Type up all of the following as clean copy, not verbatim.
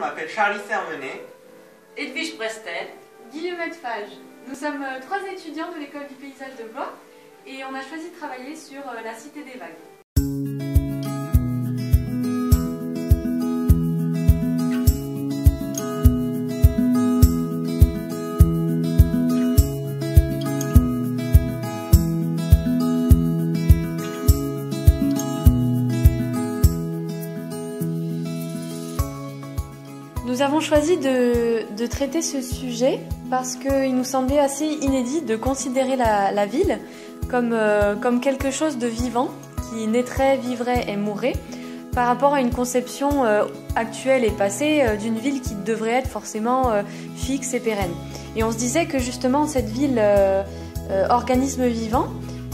m'appelle Charlie Sermenet. Edwige Prestel. Guillemette Fage. Nous sommes 3 étudiants de l'école du paysage de Blois et on a choisi de travailler sur la Cité des Vagues. Nous avons choisi de traiter ce sujet parce qu'il nous semblait assez inédit de considérer la ville comme quelque chose de vivant qui naîtrait, vivrait et mourrait par rapport à une conception actuelle et passée d'une ville qui devrait être forcément fixe et pérenne. Et on se disait que justement cette ville, organisme vivant,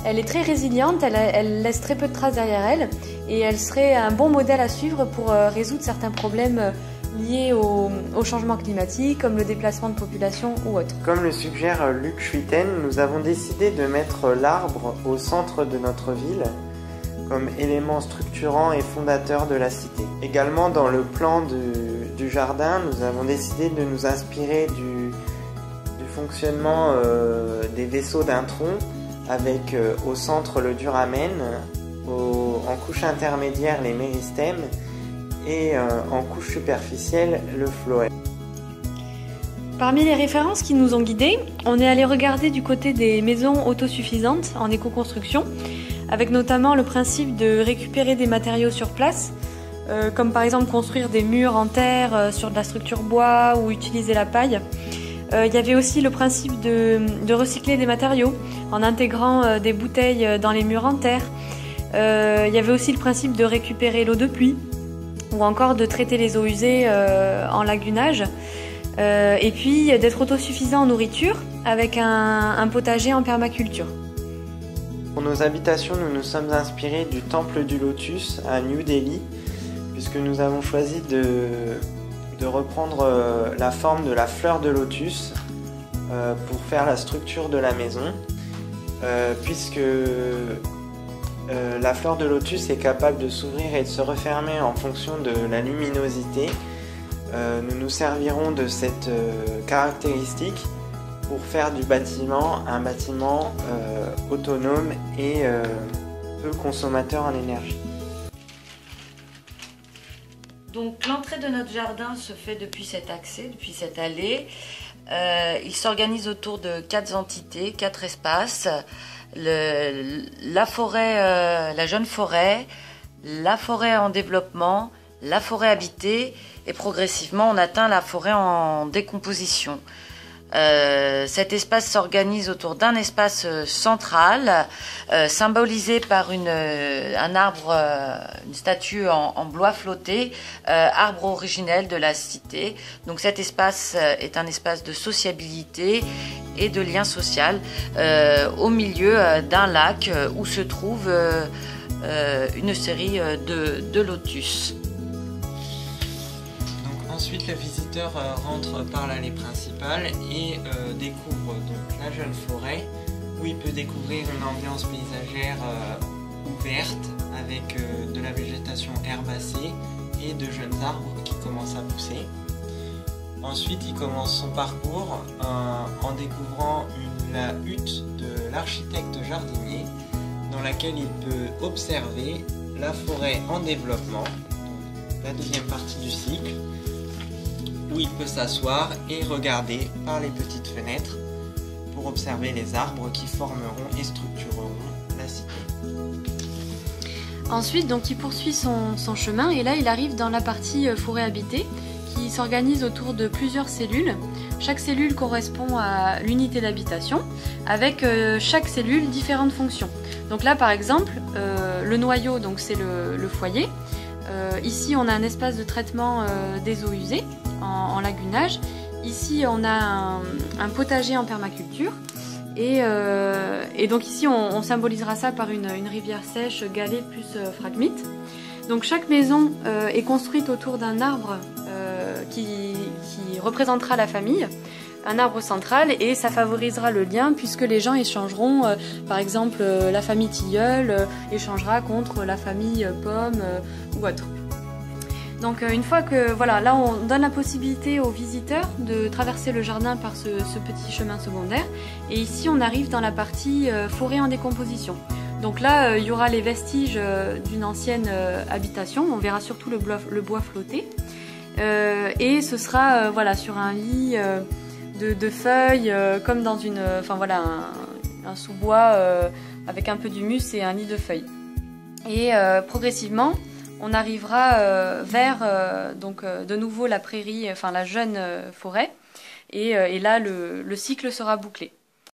elle est très résiliente, elle laisse très peu de traces derrière elle et elle serait un bon modèle à suivre pour résoudre certains problèmes liés au changement climatique, comme le déplacement de population ou autre. Comme le suggère Luc Schuiten, nous avons décidé de mettre l'arbre au centre de notre ville comme élément structurant et fondateur de la cité. Également, dans le plan du jardin, nous avons décidé de nous inspirer du fonctionnement des vaisseaux d'un tronc, avec au centre le duramen, en couche intermédiaire les méristèmes, et en couche superficielle le phloème. Parmi les références qui nous ont guidés, on est allé regarder du côté des maisons autosuffisantes en éco-construction, avec notamment le principe de récupérer des matériaux sur place, comme par exemple construire des murs en terre sur de la structure bois ou utiliser la paille. Il y avait aussi le principe de recycler des matériaux en intégrant des bouteilles dans les murs en terre. Il y avait aussi le principe de récupérer l'eau de pluie, ou encore de traiter les eaux usées en lagunage, et puis d'être autosuffisant en nourriture avec un potager en permaculture. Pour nos habitations, nous nous sommes inspirés du temple du lotus à New Delhi, puisque nous avons choisi de reprendre la forme de la fleur de lotus pour faire la structure de la maison, puisque la fleur de lotus est capable de s'ouvrir et de se refermer en fonction de la luminosité. Nous nous servirons de cette caractéristique pour faire du bâtiment un bâtiment autonome et peu consommateur en énergie. Donc l'entrée de notre jardin se fait depuis cet accès, depuis cette allée. Il s'organise autour de 4 entités, 4 espaces. La forêt, la jeune forêt, la forêt en développement, la forêt habitée et progressivement on atteint la forêt en décomposition. Cet espace s'organise autour d'un espace central symbolisé par un arbre, une statue en bois flotté, arbre originel de la cité. Donc cet espace est un espace de sociabilité et de lien social au milieu d'un lac où se trouve une série de lotus. Ensuite, le visiteur rentre par l'allée principale et découvre donc la jeune forêt, où il peut découvrir une ambiance paysagère ouverte avec de la végétation herbacée et de jeunes arbres qui commencent à pousser. Ensuite, il commence son parcours en découvrant la hutte de l'architecte jardinier, dans laquelle il peut observer la forêt en développement, la deuxième partie du cycle, où il peut s'asseoir et regarder par les petites fenêtres pour observer les arbres qui formeront et structureront la cité. Ensuite, donc, il poursuit son chemin et là il arrive dans la partie forêt habitée qui s'organise autour de plusieurs cellules. Chaque cellule correspond à l'unité d'habitation avec chaque cellule différentes fonctions. Donc là par exemple, le noyau, donc c'est le foyer. Ici on a un espace de traitement des eaux usées en lagunage. Ici on a un potager en permaculture et donc ici on symbolisera ça par une rivière sèche, galets plus phragmite. Donc chaque maison est construite autour d'un arbre qui représentera la famille, un arbre central, et ça favorisera le lien puisque les gens échangeront, par exemple la famille tilleul échangera contre la famille pomme ou autre. Donc une fois que, voilà, là on donne la possibilité aux visiteurs de traverser le jardin par ce petit chemin secondaire. Et ici on arrive dans la partie forêt en décomposition. Donc là il y aura les vestiges d'une ancienne habitation, on verra surtout le bois flotté. Et ce sera voilà, sur un lit de feuilles, comme dans une, enfin voilà, un sous-bois avec un peu d'humus et un lit de feuilles. Et progressivement, on arrivera vers donc de nouveau la prairie, enfin la jeune forêt, et là le cycle sera bouclé.